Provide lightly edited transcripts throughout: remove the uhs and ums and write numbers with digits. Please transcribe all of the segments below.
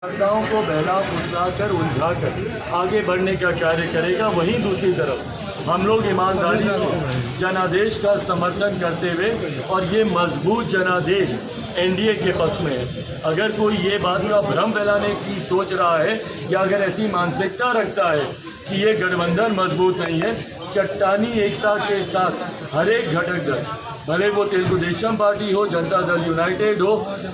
मतदाताओं को बहला फुसलाकर उलझाकर आगे बढ़ने का कार्य करेगा। वहीं दूसरी तरफ हम लोग ईमानदारी से जनादेश का समर्थन करते हुए और ये मजबूत जनादेश एनडीए के पक्ष में है। अगर कोई ये बात का भ्रम फैलाने की सोच रहा है या अगर ऐसी मानसिकता रखता है कि ये गठबंधन मजबूत नहीं है, चट्टानी एकता के साथ हर एक घटक दल, भले वो तेलुगु देशम पार्टी हो, जनता दल यूनाइटेड हो,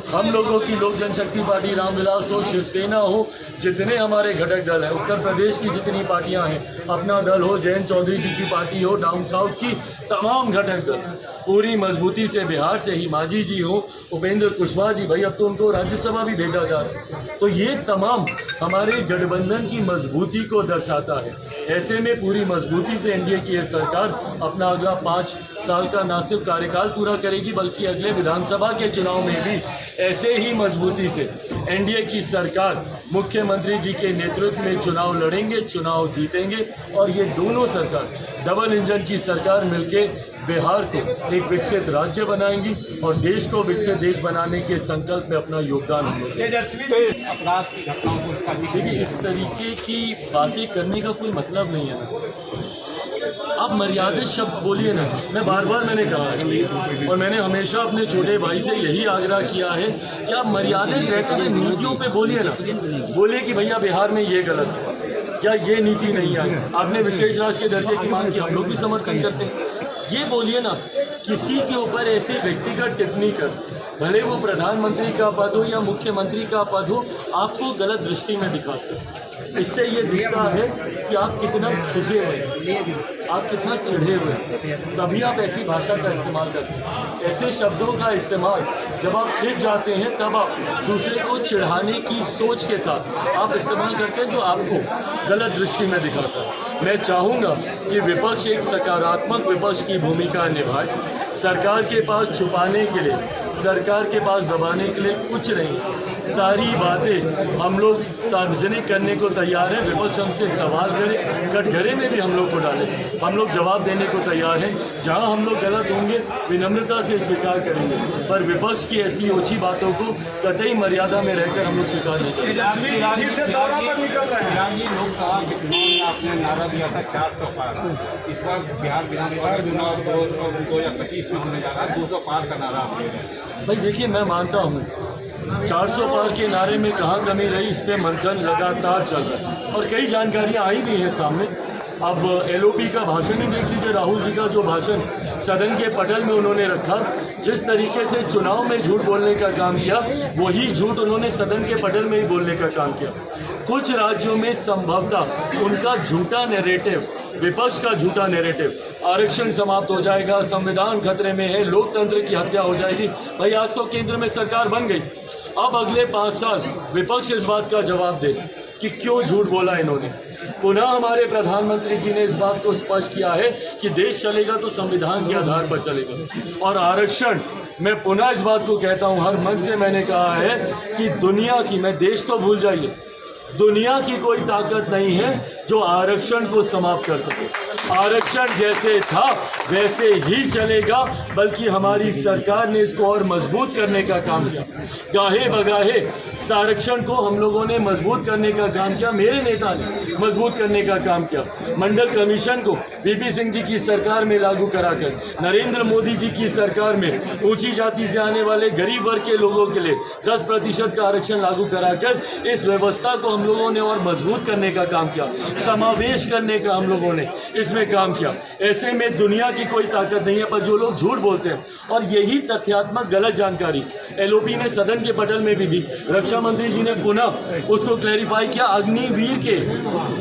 हम लोगों की लोक जनशक्ति पार्टी रामविलास हो, शिवसेना हो, जितने हमारे घटक दल हैं, उत्तर प्रदेश की जितनी पार्टियां हैं, अपना दल हो, जयंत चौधरी जी की पार्टी हो, डाउन साउथ की तमाम घटक दल पूरी मजबूती से, बिहार से ही मांझी जी हो, उपेंद्र कुशवाहा जी, भाई अब तो उनको राज्यसभा भी भेजा जा रहा है, तो ये तमाम हमारे गठबंधन की मजबूती को दर्शाता है। ऐसे में पूरी मजबूती से एनडीए की यह सरकार अपना अगला 5 साल का न सिर्फ कार्यकाल पूरा करेगी बल्कि अगले विधानसभा के चुनाव में भी ऐसे ही मजबूती से एनडीए की सरकार मुख्यमंत्री जी के नेतृत्व में चुनाव लड़ेंगे, चुनाव जीतेंगे और ये दोनों सरकार डबल इंजन की सरकार मिलके बिहार को एक विकसित राज्य बनाएंगी और देश को विकसित देश बनाने के संकल्प में अपना योगदान देखिए, इस तरीके की बातें करने का कोई मतलब नहीं है ना। आप मर्यादित शब्द बोलिए ना। मैं बार बार मैंने कहा है और मैंने हमेशा अपने छोटे भाई से यही आग्रह किया है कि आप मर्यादित रहते हुए नीतियों पे बोलिए ना। बोलिए कि भैया बिहार में ये गलत है या ये नीति नहीं आई, आपने विशेष राज्य के दर्जे की मांग की, हम लोग भी समर्थन करते हैं, ये बोलिए ना। किसी के ऊपर ऐसे व्यक्तिगत टिप्पणी कर, भले वो प्रधानमंत्री का पद हो या मुख्यमंत्री का पद हो, आपको गलत दृष्टि में दिखाते हैं। इससे ये दिखता है कि आप कितना खिजे हुए, आप कितना चिढ़े हुए, तभी आप ऐसी भाषा का इस्तेमाल करते हैं। ऐसे शब्दों का इस्तेमाल जब आप खिज जाते हैं तब आप दूसरे को चिढ़ाने की सोच के साथ आप इस्तेमाल करते हैं, जो आपको गलत दृष्टि में दिखाता है। मैं चाहूँगा कि विपक्ष एक सकारात्मक विपक्ष की भूमिका निभाए। सरकार के पास छुपाने के लिए, सरकार के पास दबाने के लिए कुछ नहीं। सारी बातें हम लोग सार्वजनिक करने को तैयार हैं। विपक्ष हमसे सवाल करे, कटघरे में भी हम लोग को डाले, हम लोग जवाब देने को तैयार हैं। जहां हम लोग गलत होंगे विनम्रता से स्वीकार करेंगे, पर विपक्ष की ऐसी ओछी बातों को कतई मर्यादा में रहकर हम लोग स्वीकार नहीं करेंगे। लोकसभा के चुनाव में आपने नारा दिया था 400 पार, इस बार बिहार विधानसभा चुनाव 2025 में होने जा रहा है, 200 पार का नारा भाई देखिए, मैं मानता हूँ 400 पार के नारे में कहाँ कमी रही, इस पे मंथन लगातार चल रहा है और कई जानकारियाँ आई भी हैं सामने। अब एलओपी का भाषण ही देख लीजिए, राहुल जी का जो भाषण सदन के पटल में उन्होंने रखा, जिस तरीके से चुनाव में झूठ बोलने का काम किया, वही झूठ उन्होंने सदन के पटल में ही बोलने का काम किया। कुछ राज्यों में संभवतः उनका झूठा नैरेटिव, विपक्ष का झूठा नैरेटिव, आरक्षण समाप्त हो जाएगा, संविधान खतरे में है, लोकतंत्र की हत्या हो जाएगी। भाई आज तो केंद्र में सरकार बन गई, अब अगले 5 साल विपक्ष इस बात का जवाब दे कि क्यों झूठ बोला इन्होंने। पुनः हमारे प्रधानमंत्री जी ने इस बात को स्पष्ट किया है कि देश चलेगा तो संविधान के आधार पर चलेगा। और आरक्षण, मैं पुनः इस बात को कहता हूं, हर मंच से मैंने कहा है कि दुनिया की, मैं देश तो भूल जाइए, दुनिया की कोई ताकत नहीं है जो आरक्षण को समाप्त कर सके। आरक्षण जैसे था वैसे ही चलेगा, बल्कि हमारी सरकार ने इसको और मजबूत करने का काम किया। गाहे बगाहे आरक्षण को हम लोगों ने मजबूत करने का काम किया, मेरे नेता ने मजबूत करने का काम किया। मंडल कमीशन को वीपी सिंह जी की सरकार में लागू कराकर, नरेंद्र मोदी जी की सरकार में ऊंची जाति से आने वाले गरीब वर्ग के लोगों के लिए 10% का आरक्षण लागू कराकर इस व्यवस्था को हम लोगों ने और मजबूत करने का काम किया, समावेश करने का हम लोगों ने इसमें काम किया। ऐसे में दुनिया की कोई ताकत नहीं है, पर जो लोग झूठ बोलते हैं और यही तथ्यात्मक गलत जानकारी एलओपी ने सदन के पटल में भी दी, रक्षा मंत्री जी ने पुनः उसको क्लैरिफाई किया। अग्निवीर के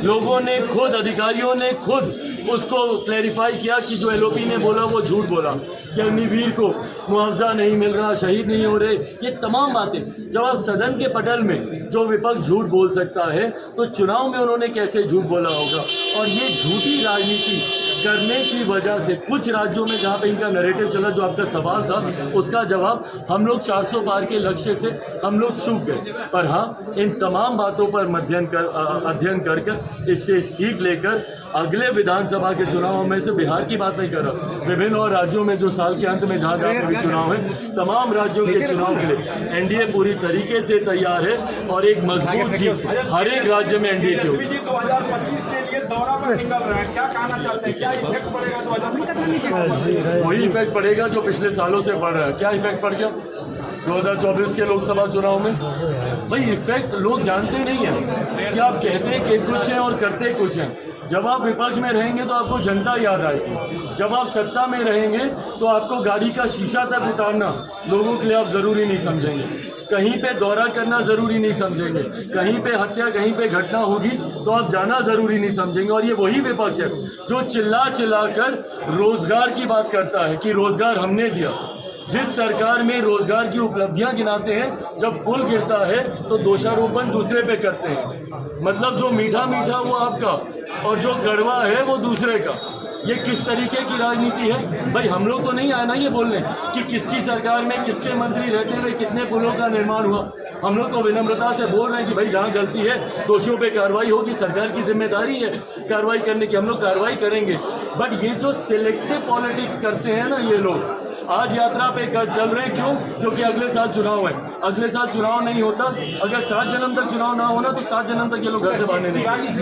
लोगों ने खुद, अधिकारियों ने खुद उसको क्लैरिफाई किया कि जो एलओपी ने बोला वो झूठ बोला, कि अग्निवीर को मुआवजा नहीं मिल रहा, शहीद नहीं हो रहे, ये तमाम बातें जब आप सदन के पटल में जो विपक्ष झूठ बोल सकता है तो चुनाव में उन्होंने कैसे झूठ बोला होगा। और ये झूठी राजनीति करने की वजह से कुछ राज्यों में जहां पे इनका नैरेटिव चला, जो आपका सवाल था उसका जवाब, हम लोग 400 पार के लक्ष्य से हम लोग चूक गए। पर हाँ, इन तमाम बातों पर अध्ययन कर इससे सीख लेकर अगले विधानसभा के चुनाव में से बिहार की बात नहीं कर रहा, विभिन्न और राज्यों में जो साल के अंत में जहाँ जहाँ पे भी चुनाव है, तमाम राज्यों के चुनाव के लिए एनडीए पूरी तरीके से तैयार है और एक मजबूत जीत हर एक राज्य में एनडीए की होगी। 2025 के लिए दौरा पर निकल रहे हैं, क्या कहना चाहते हैं, क्या इफेक्ट पड़ेगा 2025? वही इफेक्ट पड़ेगा जो पिछले सालों से पड़ रहा है। क्या इफेक्ट पड़ गया 2024 के लोकसभा चुनाव में? भाई इफेक्ट लोग जानते नहीं हैं कि आप कहते कि कुछ हैं और करते कुछ हैं। जब आप विपक्ष में रहेंगे तो आपको जनता याद आएगी, जब आप सत्ता में रहेंगे तो आपको गाड़ी का शीशा तक उतारना लोगों के लिए आप ज़रूरी नहीं समझेंगे, कहीं पे दौरा करना ज़रूरी नहीं समझेंगे, कहीं पे हत्या कहीं पे घटना होगी तो आप जाना ज़रूरी नहीं समझेंगे। और ये वही विपक्ष है जो चिल्ला चिल्ला कर रोज़गार की बात करता है कि रोज़गार हमने दिया। जिस सरकार में रोजगार की उपलब्धियां गिनाते हैं, जब पुल गिरता है तो दोषारोपण दूसरे पे करते हैं। मतलब जो मीठा मीठा वो आपका और जो कड़वा है वो दूसरे का। ये किस तरीके की राजनीति है? भाई हम लोग तो नहीं आए ना ये बोलने कि किसकी सरकार में किसके मंत्री रहते हुए कितने पुलों का निर्माण हुआ। हम लोग तो विनम्रता से बोल रहे हैं कि भाई जहाँ गलती है दोषियों पे कार्रवाई होगी, सरकार की जिम्मेदारी है कार्रवाई करने की, हम लोग कार्रवाई करेंगे। बट ये जो सिलेक्टिव पॉलिटिक्स करते हैं ना ये लोग, आज यात्रा पे चल रहे हैं क्यों? क्योंकि अगले साल चुनाव है। अगले साल चुनाव नहीं होता, अगर 7 जन्म तक चुनाव ना होना तो 7 जन्म तक ये लोग घर से बाहर नहीं निकलेंगे।